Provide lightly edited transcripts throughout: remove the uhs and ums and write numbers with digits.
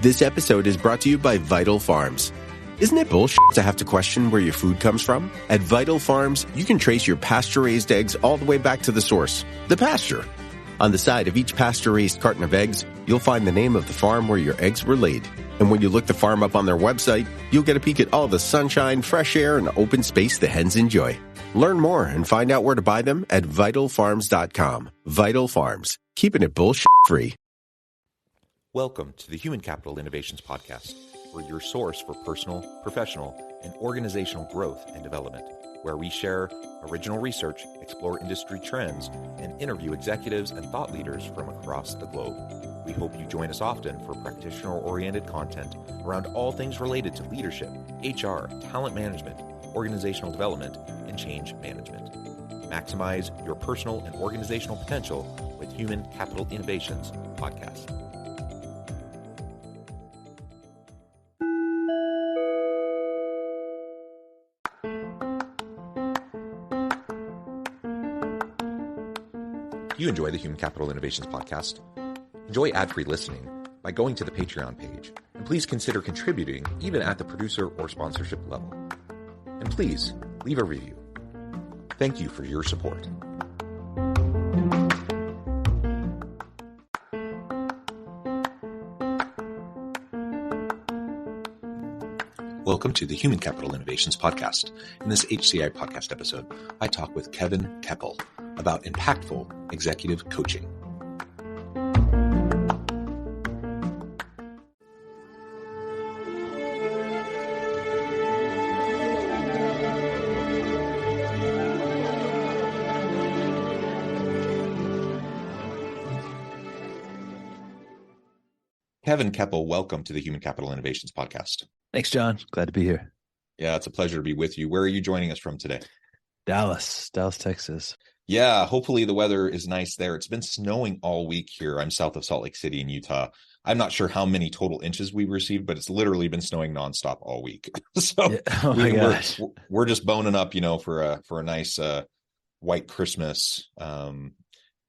This episode is brought to you by Vital Farms. Isn't it bullshit to have to question where your food comes from? At Vital Farms, you can trace your pasture-raised eggs all the way back to the source, the pasture. On the side of each pasture-raised carton of eggs, you'll find the name of the farm where your eggs were laid. And when you look the farm up on their website, you'll get a peek at all the sunshine, fresh air, and open space the hens enjoy. Learn more and find out where to buy them at vitalfarms.com. Vital Farms, keeping it bullshit-free. Welcome to the Human Capital Innovations Podcast. We're your source for personal, professional, and organizational growth and development, where we share original research, explore industry trends, and interview executives and thought leaders from across the globe. We hope you join us often for practitioner-oriented content around all things related to leadership, HR, talent management, organizational development, and change management. Maximize your personal and organizational potential with Human Capital Innovations Podcast. You enjoy the Human Capital Innovations Podcast? Enjoy ad-free listening by going to the Patreon page, and please consider contributing even at the producer or sponsorship level. And please leave a review. Thank you for your support. Welcome to the Human Capital Innovations Podcast. In this HCI podcast episode, I talk with Kevin Kepple about impactful executive coaching. Kevin Kepple, welcome to the Human Capital Innovations Podcast. Thanks, John. Glad to be here. Yeah, it's a pleasure to be with you. Where are you joining us from today? Dallas, Texas. Yeah, hopefully the weather is nice there. It's been snowing all week here. I'm south of Salt Lake City in Utah. I'm not sure how many total inches we've received, but it's literally been snowing nonstop all week. So yeah. We're just boning up, for a nice white Christmas.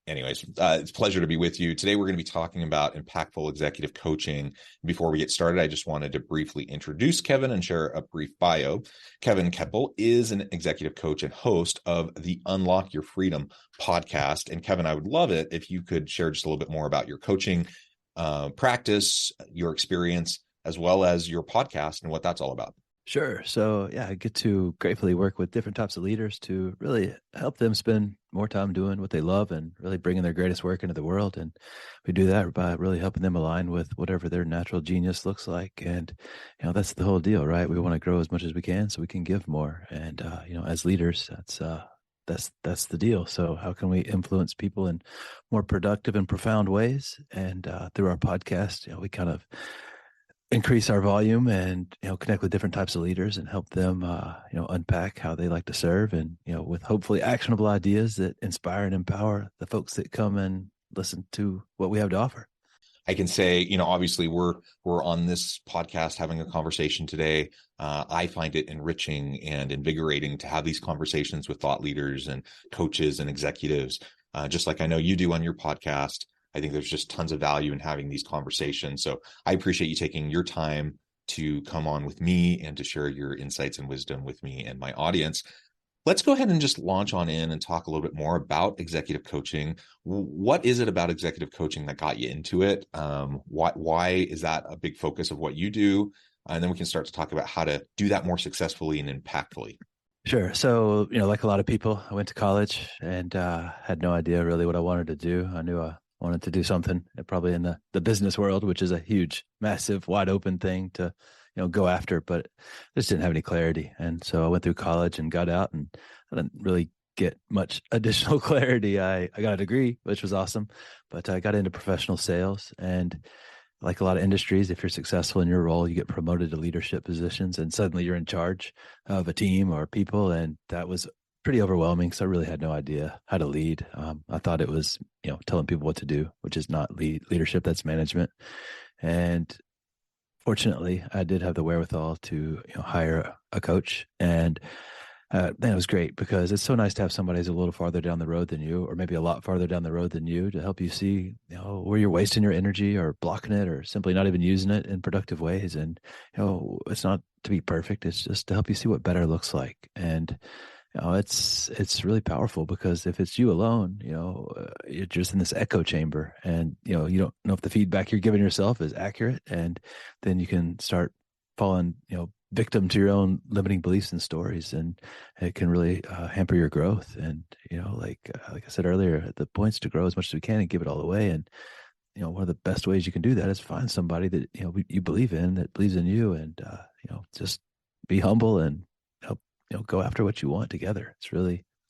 Anyways, it's a pleasure to be with you. Today, we're going to be talking about impactful executive coaching. Before we get started, I just wanted to briefly introduce Kevin and share a brief bio. Kevin Kepple is an executive coach and host of the Unlock Your Freedom podcast. And Kevin, I would love it if you could share just a little bit more about your coaching practice, your experience, as well as your podcast and what that's all about. Sure. So I get to gratefully work with different types of leaders to really help them spend more time doing what they love and really bringing their greatest work into the world. And we do that by really helping them align with whatever their natural genius looks like. And, that's the whole deal, right? We want to grow as much as we can so we can give more. And, as leaders, that's the deal. So how can we influence people in more productive and profound ways? And through our podcast, we kind of increase our volume and, connect with different types of leaders and help them, unpack how they like to serve and, with hopefully actionable ideas that inspire and empower the folks that come and listen to what we have to offer. I can say, obviously we're on this podcast having a conversation today. I find it enriching and invigorating to have these conversations with thought leaders and coaches and executives, just like I know you do on your podcast. I think there's just tons of value in having these conversations. So I appreciate you taking your time to come on with me and to share your insights and wisdom with me and my audience. Let's go ahead and just launch on in and talk a little bit more about executive coaching. What is it about executive coaching that got you into it? Why is that a big focus of what you do? And then we can start to talk about how to do that more successfully and impactfully. Sure. So, like a lot of people, I went to college and had no idea really what I wanted to do. I knew I wanted to do something probably in the business world, which is a huge, massive, wide open thing to, go after, but I just didn't have any clarity. And so I went through college and got out and I didn't really get much additional clarity. I got a degree, which was awesome, but I got into professional sales. And like a lot of industries, if you're successful in your role, you get promoted to leadership positions and suddenly you're in charge of a team or people. And that was pretty overwhelming. So I really had no idea how to lead. I thought it was, telling people what to do, which is not leadership, that's management. And fortunately, I did have the wherewithal to hire a coach. And That was great because it's so nice to have somebody who's a little farther down the road than you, or maybe a lot farther down the road than you, to help you see, where you're wasting your energy or blocking it or simply not even using it in productive ways. And, it's not to be perfect. It's just to help you see what better looks like. And, it's really powerful because if it's you alone, you're just in this echo chamber and, you don't know if the feedback you're giving yourself is accurate. And then you can start falling, victim to your own limiting beliefs and stories, and it can really hamper your growth. And like I said earlier, the point's to grow as much as we can and give it all away. And one of the best ways you can do that is find somebody that you believe in, that believes in you, and just be humble and help go after what you want together. It's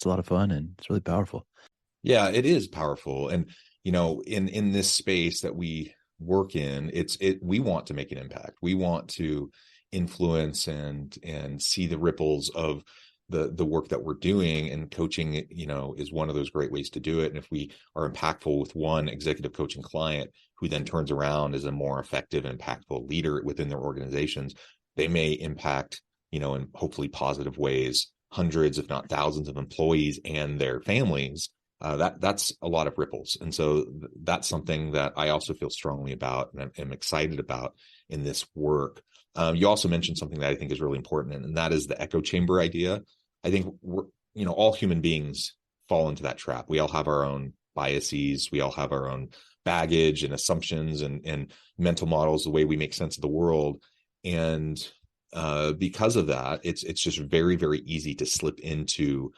a lot of fun and it's really powerful. Yeah, it is powerful. And in this space that we work in, we want to make an impact. We want to influence and see the ripples of the work that we're doing, and coaching is one of those great ways to do it. And if we are impactful with one executive coaching client who then turns around as a more effective and impactful leader within their organizations, they may impact in hopefully positive ways hundreds if not thousands of employees and their families. That's a lot of ripples. And so that's something that I also feel strongly about and I'm excited about in this work. You also mentioned something that I think is really important, and that is the echo chamber idea. I think all human beings fall into that trap. We all have our own biases. We all have our own baggage and assumptions and mental models, the way we make sense of the world. And because of that, it's just very, very easy to slip into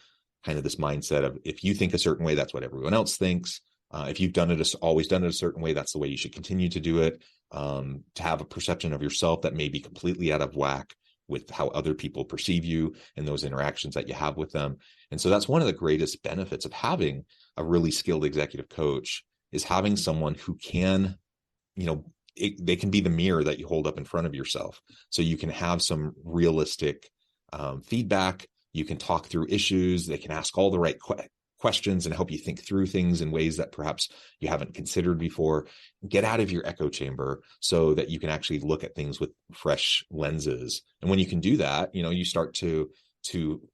kind of this mindset of, if you think a certain way, that's what everyone else thinks. If you've always done it a certain way, that's the way you should continue to do it. To have a perception of yourself that may be completely out of whack with how other people perceive you and those interactions that you have with them. And so that's one of the greatest benefits of having a really skilled executive coach, is having someone who can, they can be the mirror that you hold up in front of yourself. So you can have some realistic feedback. You can talk through issues. They can ask all the right questions and help you think through things in ways that perhaps you haven't considered before. Get out of your echo chamber so that you can actually look at things with fresh lenses. And when you can do that, you start to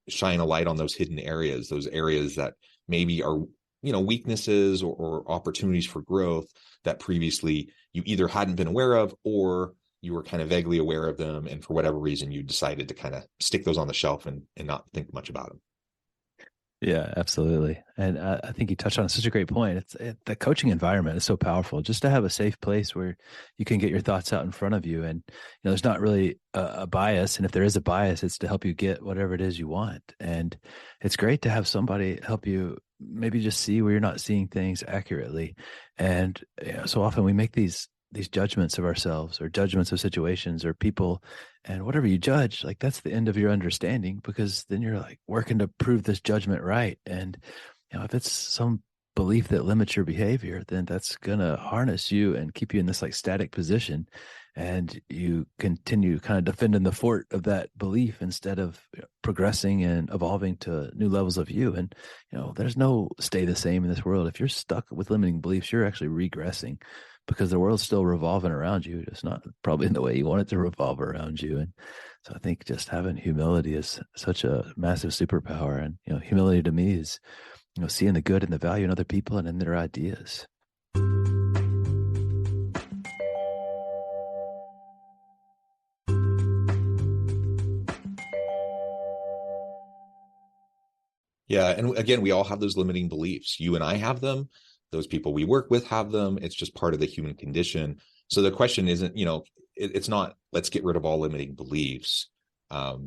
shine a light on those hidden areas, those areas that maybe are, weaknesses or opportunities for growth that previously you either hadn't been aware of, or you were kind of vaguely aware of them. And for whatever reason, you decided to kind of stick those on the shelf and not think much about them. Yeah, absolutely. And I think you touched on such a great point. The coaching environment is so powerful, just to have a safe place where you can get your thoughts out in front of you. And, there's not really a bias. And if there is a bias, it's to help you get whatever it is you want. And it's great to have somebody help you maybe just see where you're not seeing things accurately. And so often we make these judgments of ourselves, or judgments of situations or people, and whatever you judge, like, that's the end of your understanding, because then you're like working to prove this judgment right. And if it's some belief that limits your behavior, then that's gonna harness you and keep you in this like static position, and you continue kind of defending the fort of that belief instead of progressing and evolving to new levels of you. And there's no stay the same in this world. If you're stuck with limiting beliefs, you're actually regressing, because the world's still revolving around you, just not probably in the way you want it to revolve around you. And so I think just having humility is such a massive superpower. And, humility to me is, seeing the good and the value in other people and in their ideas. Yeah. And again, we all have those limiting beliefs. You and I have them. Those people we work with have them. It's just part of the human condition. So the question isn't, it's not, let's get rid of all limiting beliefs,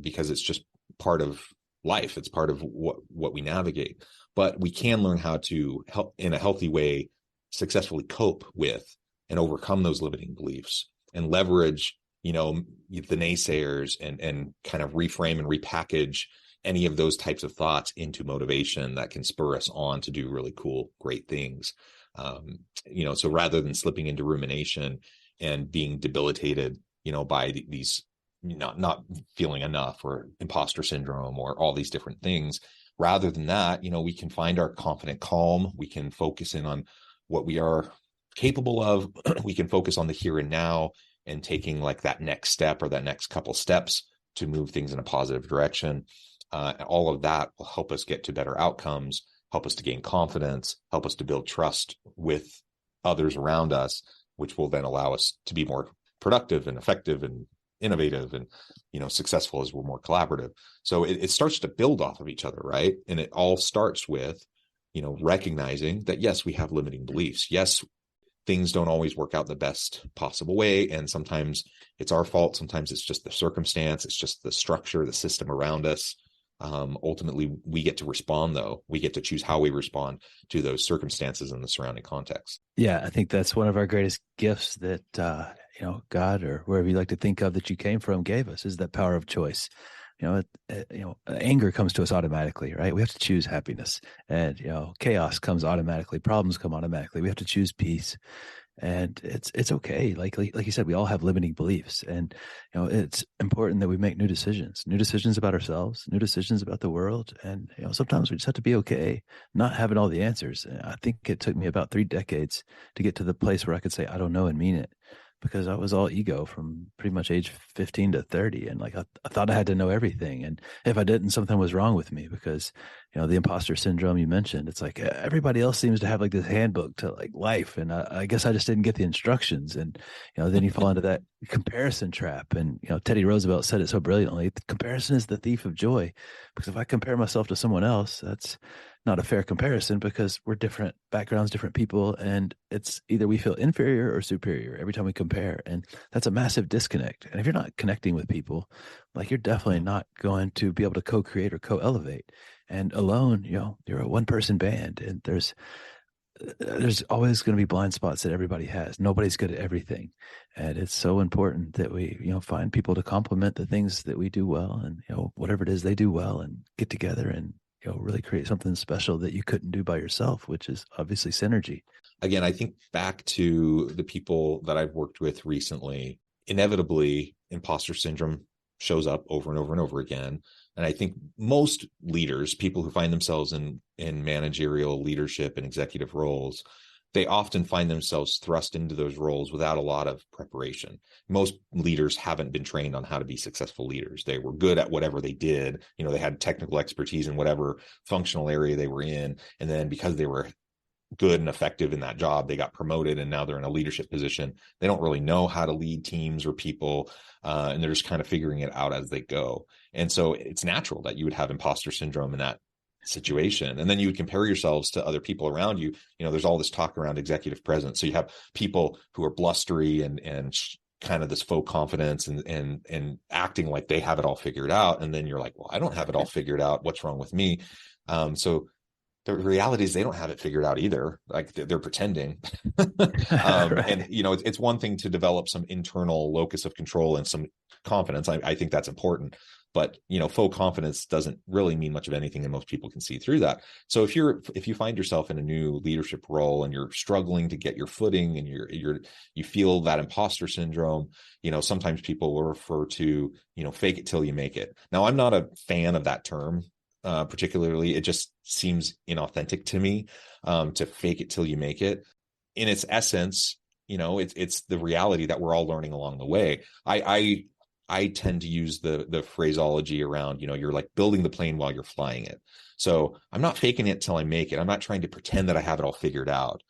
because it's just part of life. It's part of what we navigate. But we can learn how to help in a healthy way, successfully cope with and overcome those limiting beliefs, and leverage, the naysayers, and kind of reframe and repackage any of those types of thoughts into motivation that can spur us on to do really cool, great things. So rather than slipping into rumination and being debilitated, by these not feeling enough, or imposter syndrome, or all these different things, rather than that, we can find our confident calm. We can focus in on what we are capable of. We can focus on the here and now, and taking like that next step or that next couple steps to move things in a positive direction. All of that will help us get to better outcomes, help us to gain confidence, help us to build trust with others around us, which will then allow us to be more productive and effective and innovative and, successful as we're more collaborative. So it starts to build off of each other, right? And it all starts with, recognizing that, yes, we have limiting beliefs. Yes, things don't always work out the best possible way. And sometimes it's our fault. Sometimes it's just the circumstance. It's just the structure, the system around us. Ultimately, we get to respond, though. We get to choose how we respond to those circumstances in the surrounding context. Yeah, I think that's one of our greatest gifts that, God, or wherever you like to think of that you came from, gave us, is that power of choice. Anger comes to us automatically, right? We have to choose happiness, and chaos comes automatically. Problems come automatically. We have to choose peace, and it's okay. Like you said, we all have limiting beliefs, and it's important that we make new decisions about ourselves, new decisions about the world, and sometimes we just have to be okay not having all the answers. And I think it took me about 3 decades to get to the place where I could say I don't know and mean it, because I was all ego from pretty much age 15 to 30. And I thought I had to know everything. And if I didn't, something was wrong with me, because, the imposter syndrome you mentioned, it's like everybody else seems to have like this handbook to like life. And I guess I just didn't get the instructions. And, then you fall into that comparison trap. And, Teddy Roosevelt said it so brilliantly: comparison is the thief of joy. Because if I compare myself to someone else, that's not a fair comparison, because we're different backgrounds, different people, and it's either we feel inferior or superior every time we compare. And that's a massive disconnect. And if you're not connecting with people, like, you're definitely not going to be able to co-create or co-elevate. And alone, you're a one-person band, and there's always going to be blind spots that everybody has. Nobody's good at everything. And it's so important that we, find people to complement the things that we do well, and, whatever it is they do well, and get together and really create something special that you couldn't do by yourself, which is obviously synergy. Again, I think back to the people that I've worked with recently, inevitably imposter syndrome shows up over and over and over again. And I think most leaders, people who find themselves in managerial leadership and executive roles, they often find themselves thrust into those roles without a lot of preparation. Most leaders haven't been trained on how to be successful leaders. They were good at whatever they did. They had technical expertise in whatever functional area they were in. And then because they were good and effective in that job, they got promoted, and now they're in a leadership position. They don't really know how to lead teams or people, and they're just kind of figuring it out as they go. And so it's natural that you would have imposter syndrome in that situation. And then you would compare yourselves to other people around you. There's all this talk around executive presence. So you have people who are blustery and kind of this faux confidence and acting like they have it all figured out. And then you're like, well, I don't have it all figured out. What's wrong with me? So the reality is they don't have it figured out either. Like, they're pretending. Right. And, it's one thing to develop some internal locus of control and some confidence. I think that's important. But, faux confidence doesn't really mean much of anything, and most people can see through that. So if you find yourself in a new leadership role and you're struggling to get your footing, and you feel that imposter syndrome, sometimes people will refer to, fake it till you make it. Now, I'm not a fan of that term. Particularly, it just seems inauthentic to me, to fake it till you make it. In its essence, it's the reality that we're all learning along the way. I tend to use the phraseology around, you're like building the plane while you're flying it. So I'm not faking it till I make it. I'm not trying to pretend that I have it all figured out.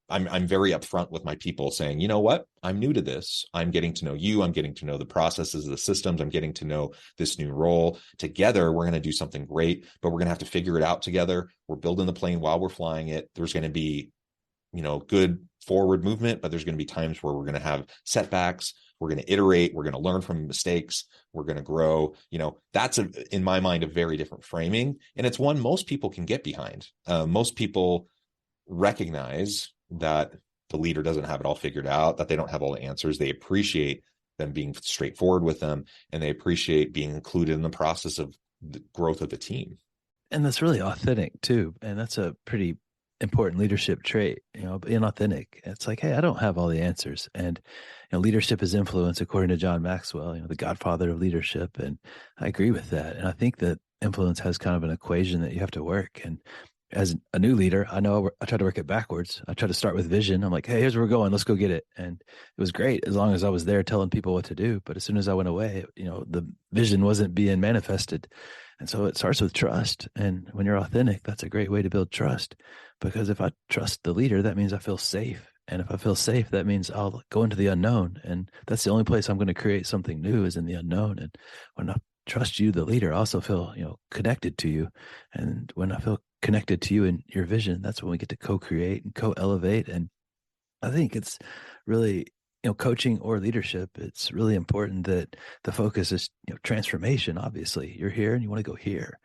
I'm very upfront with my people, saying, you know what, I'm new to this. I'm getting to know you. I'm getting to know the processes, the systems. I'm getting to know this new role. Together, we're going to do something great, but we're going to have to figure it out together. We're building the plane while we're flying it. There's going to be, good forward movement, but there's going to be times where we're going to have setbacks. We're going to iterate. We're going to learn from mistakes. We're going to grow. That's in my mind, a very different framing. And it's one most people can get behind. Most people recognize that the leader doesn't have it all figured out, that they don't have all the answers. They appreciate them being straightforward with them, and they appreciate being included in the process of the growth of the team. And that's really authentic too. And that's a pretty important leadership trait, being authentic. It's like, hey, I don't have all the answers. And, leadership is influence, according to John Maxwell, the godfather of leadership. And I agree with that. And I think that influence has kind of an equation that you have to work. And as a new leader, I know I try to work it backwards. I try to start with vision. I'm like, hey, here's where we're going. Let's go get it. And it was great as long as I was there telling people what to do. But as soon as I went away, the vision wasn't being manifested. And so it starts with trust. And when you're authentic, that's a great way to build trust. Because if I trust the leader, that means I feel safe. And if I feel safe, that means I'll go into the unknown. And that's the only place I'm going to create something new is in the unknown. And when I trust you, the leader, I also feel, connected to you. And when I feel connected to you and your vision, that's when we get to co-create and co-elevate. And I think it's really, coaching or leadership, it's really important that the focus is, transformation. Obviously, you're here and you want to go here.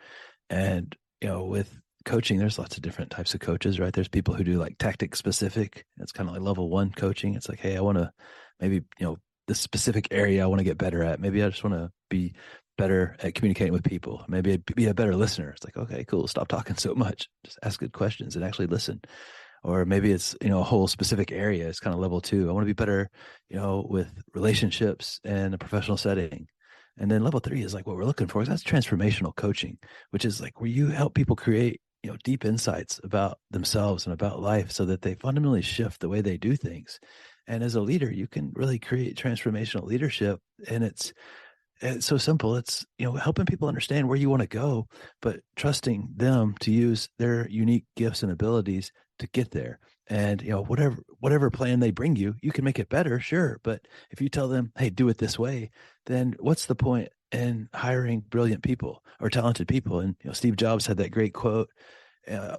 And, with coaching, there's lots of different types of coaches, right? There's people who do like tactic specific. It's kind of like level 1 coaching. It's like, hey, I want to maybe, this specific area I want to get better at. Maybe I just want to be better at communicating with people. Maybe I'd be a better listener. It's like, okay, cool. Stop talking so much. Just ask good questions and actually listen. Or maybe it's, a whole specific area. It's kind of level 2. I want to be better, with relationships and a professional setting. And then level 3 is like what we're looking for. That's transformational coaching, which is like where you help people create, deep insights about themselves and about life so that they fundamentally shift the way they do things. And as a leader, you can really create transformational leadership. And it's so simple. It's, helping people understand where you want to go, but trusting them to use their unique gifts and abilities to get there. And, whatever plan they bring you, you can make it better, sure. But if you tell them, hey, do it this way, then what's the point in hiring brilliant people or talented people? And, Steve Jobs had that great quote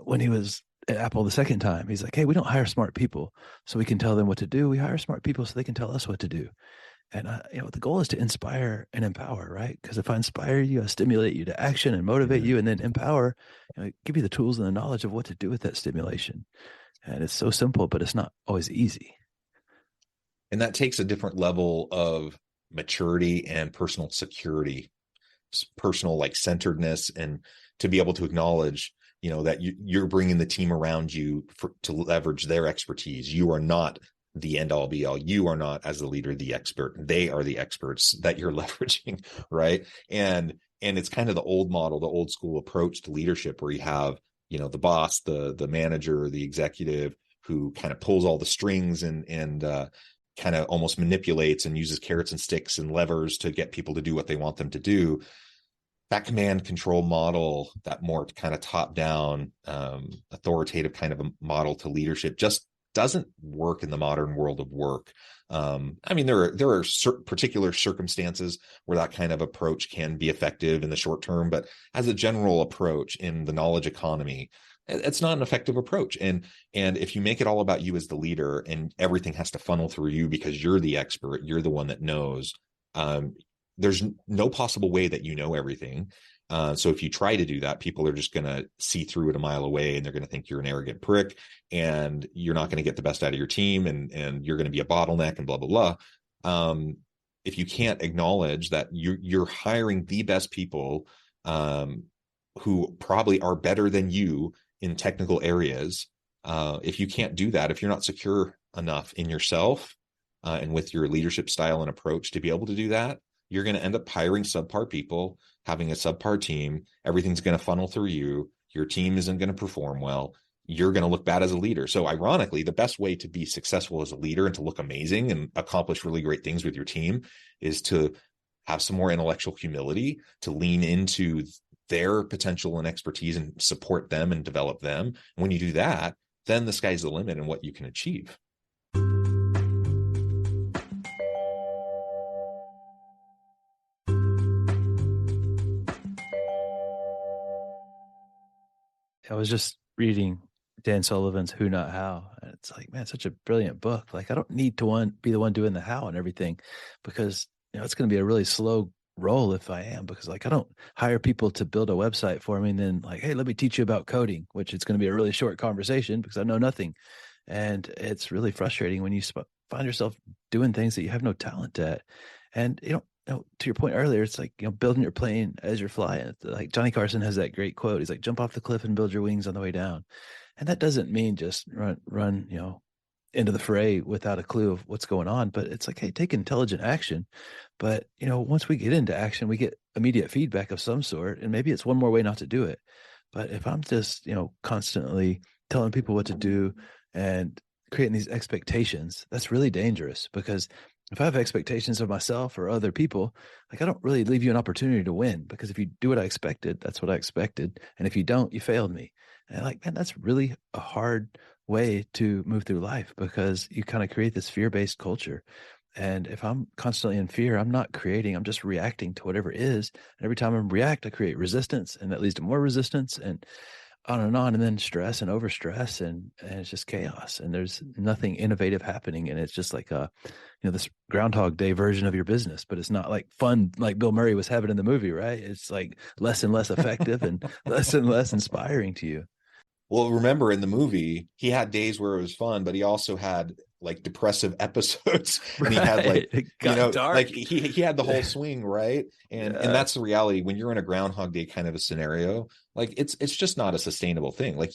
when he was at Apple the second time. He's like, hey, we don't hire smart people so we can tell them what to do. We hire smart people so they can tell us what to do. And, the goal is to inspire and empower, right? Because if I inspire you, I stimulate you to action and motivate you, and then empower, give you the tools and the knowledge of what to do with that stimulation. And it's so simple, but it's not always easy. And that takes a different level of maturity and personal security, personal like centeredness, and to be able to acknowledge, that you're bringing the team around you to leverage their expertise. You are not the end all be all. You are not, as the leader, the expert. They are the experts that you're leveraging, right? And it's kind of the old model, the old school approach to leadership, where you have, the boss, the manager, the executive, who kind of pulls all the strings and kind of almost manipulates and uses carrots and sticks and levers to get people to do what they want them to do. That command control model, that more kind of top down, authoritative kind of a model to leadership, just doesn't work in the modern world of work. I mean, there are particular circumstances where that kind of approach can be effective in the short term, but as a general approach in the knowledge economy, it's not an effective approach. And if you make it all about you as the leader and everything has to funnel through you because you're the expert, you're the one that knows, there's no possible way that you know everything. So if you try to do that, people are just going to see through it a mile away, and they're going to think you're an arrogant prick, and you're not going to get the best out of your team, and you're going to be a bottleneck and blah, blah, blah. If you can't acknowledge that you're hiring the best people who probably are better than you in technical areas, if you can't do that, if you're not secure enough in yourself and with your leadership style and approach to be able to do that, you're going to end up hiring subpar people, having a subpar team. Everything's going to funnel through you. Your team isn't going to perform well. You're going to look bad as a leader. So ironically, the best way to be successful as a leader and to look amazing and accomplish really great things with your team is to have some more intellectual humility, to lean into their potential and expertise and support them and develop them. And when you do that, then the sky's the limit in what you can achieve. I was just reading Dan Sullivan's Who Not How, and it's like, man, such a brilliant book. Like, I don't need to be the one doing the how and everything, because it's going to be a really slow roll if I am, because like I don't hire people to build a website for me and then like, hey, let me teach you about coding, which it's going to be a really short conversation because I know nothing. And it's really frustrating when you find yourself doing things that you have no talent at. And to your point earlier, it's like, building your plane as you're flying. Like Johnny Carson has that great quote. He's like, jump off the cliff and build your wings on the way down. And that doesn't mean just run, into the fray without a clue of what's going on. But it's like, hey, take intelligent action. But, once we get into action, we get immediate feedback of some sort. And maybe it's one more way not to do it. But if I'm just, constantly telling people what to do and creating these expectations, that's really dangerous, because if I have expectations of myself or other people, like, I don't really leave you an opportunity to win, because if you do what I expected, that's what I expected. And if you don't, you failed me. And I'm like, man, that's really a hard way to move through life, because you kind of create this fear-based culture. And if I'm constantly in fear, I'm not creating, I'm just reacting to whatever is. And every time I react, I create resistance, and that leads to more resistance, and on and on, and then stress and overstress, and it's just chaos. And there's nothing innovative happening. And it's just like this Groundhog Day version of your business, but it's not like fun like Bill Murray was having in the movie, right? It's like less and less effective and less and less inspiring to you. Well, remember in the movie, he had days where it was fun, but he also had like depressive episodes, and he had like, It got dark. like he had the whole swing, right? And Yeah. that's the reality when you're in a Groundhog Day kind of a scenario. Like it's just not a sustainable thing. Like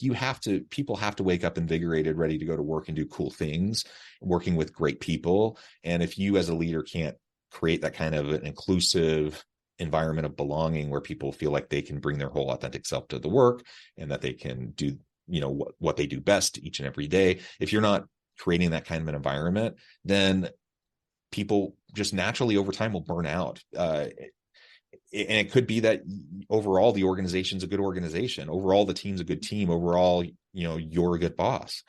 people have to wake up invigorated, ready to go to work and do cool things, working with great people. And if you as a leader can't create that kind of an inclusive environment of belonging where people feel like they can bring their whole authentic self to the work, and that they can do what they do best each and every day, if you're not creating that kind of an environment, then people just naturally over time will burn out. And it could be that overall the organization's a good organization, overall the team's a good team, overall you're a good boss.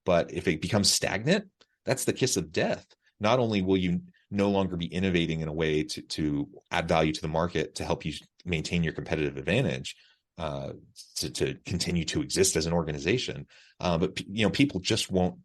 But if it becomes stagnant, that's the kiss of death. Not only will you no longer be innovating in a way to add value to the market to help you maintain your competitive advantage, to continue to exist as an organization, but people just won't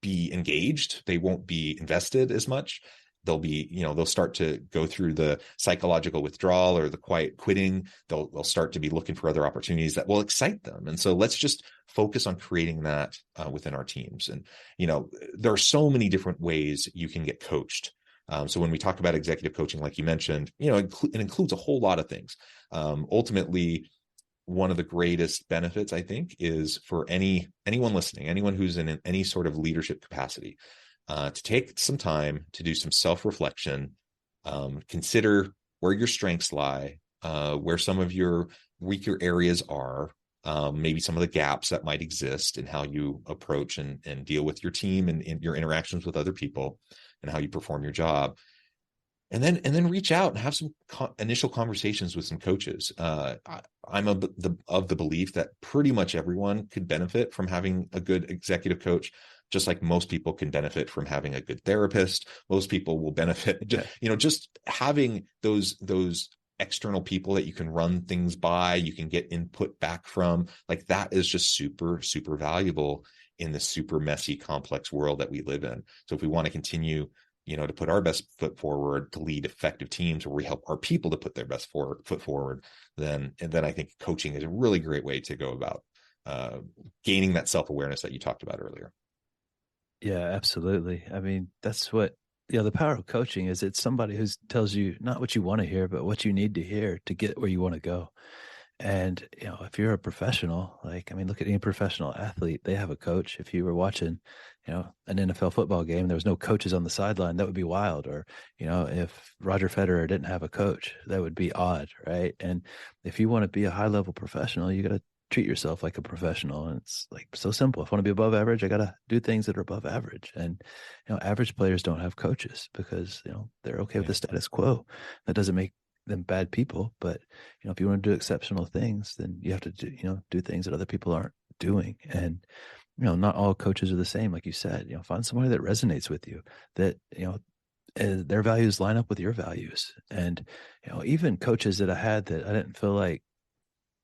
be engaged. They won't be invested as much. They'll start to go through the psychological withdrawal or the quiet quitting. They'll start to be looking for other opportunities that will excite them. And so let's just focus on creating that within our teams. And there are so many different ways you can get coached. So when we talk about executive coaching, like you mentioned, it includes a whole lot of things. Ultimately, one of the greatest benefits, I think, is for anyone listening, anyone who's in any sort of leadership capacity, to take some time to do some self-reflection, consider where your strengths lie, where some of your weaker areas are, maybe some of the gaps that might exist in how you approach and deal with your team and in your interactions with other people, and how you perform your job. And then reach out and have some initial conversations with some coaches. I'm of the belief that pretty much everyone could benefit from having a good executive coach, just like most people can benefit from having a good therapist. Most people will benefit, just having those external people that you can run things by, you can get input back from. Like, that is just super, super valuable in the super messy, complex world that we live in. So if we want to continue to put our best foot forward, to lead effective teams where we help our people to put their best foot forward, then I think coaching is a really great way to go about gaining that self-awareness that you talked about earlier. Yeah, absolutely. I mean, that's what, the power of coaching is. It's somebody who tells you not what you want to hear, but what you need to hear to get where you want to go. And, if you're a professional, look at any professional athlete, they have a coach. If you were watching, an NFL football game, there was no coaches on the sideline, that would be wild. Or, if Roger Federer didn't have a coach, that would be odd. Right. And if you want to be a high level professional, you got to treat yourself like a professional. And it's like so simple. If I want to be above average, I got to do things that are above average. And, average players don't have coaches because, they're okay with the status quo. That doesn't make them bad people, but if you want to do exceptional things, then you have to do things that other people aren't doing. And not all coaches are the same. Like you said, find somebody that resonates with you, that their values line up with your values. And even coaches that I had that I didn't feel like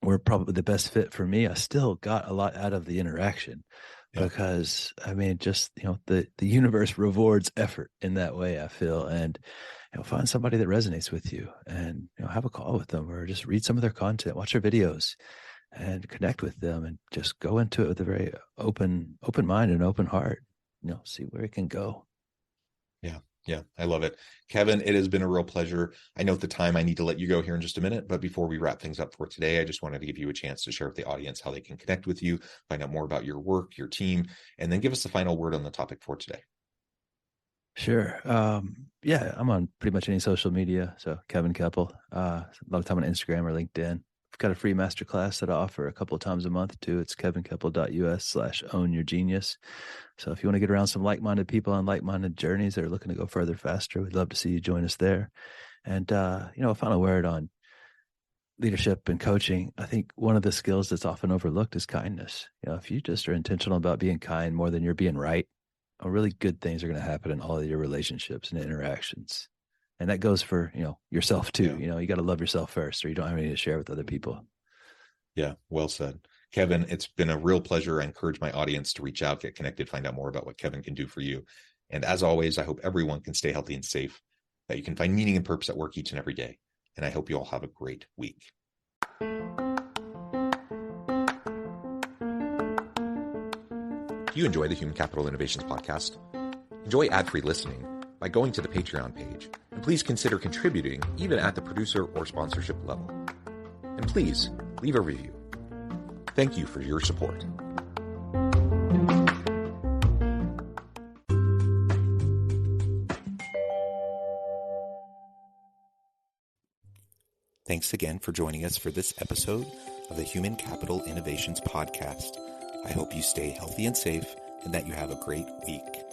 were probably the best fit for me, I still got a lot out of the interaction. Because just the universe rewards effort in that way, I feel. And find somebody that resonates with you, and have a call with them, or just read some of their content, watch their videos, and connect with them, and just go into it with a very open mind and open heart. See where it can go. Yeah, I love it. Kevin, it has been a real pleasure. I know at the time I need to let you go here in just a minute, but before we wrap things up for today, I just wanted to give you a chance to share with the audience how they can connect with you, find out more about your work, your team, and then give us the final word on the topic for today. Sure. I'm on pretty much any social media. So Kevin Kepple, a lot of time on Instagram or LinkedIn. got a free masterclass that I offer a couple of times a month too. It's kevinkepple.us/ownyourgenius. So if you want to get around some like-minded people on like-minded journeys that are looking to go further faster, we'd love to see you join us there. And, a final word on leadership and coaching. I think one of the skills that's often overlooked is kindness. If you just are intentional about being kind more than you're being right, really good things are going to happen in all of your relationships and interactions. And that goes for, yourself too. Yeah. You got to love yourself first, or you don't have anything to share with other people. Yeah, well said. Kevin, it's been a real pleasure. I encourage my audience to reach out, get connected, find out more about what Kevin can do for you. And as always, I hope everyone can stay healthy and safe, that you can find meaning and purpose at work each and every day. And I hope you all have a great week. Do you enjoy the Human Capital Innovations podcast? Enjoy ad-free listening by going to the Patreon page. And please consider contributing even at the producer or sponsorship level. And please leave a review. Thank you for your support. Thanks again for joining us for this episode of the Human Capital Innovations podcast. I hope you stay healthy and safe and that you have a great week.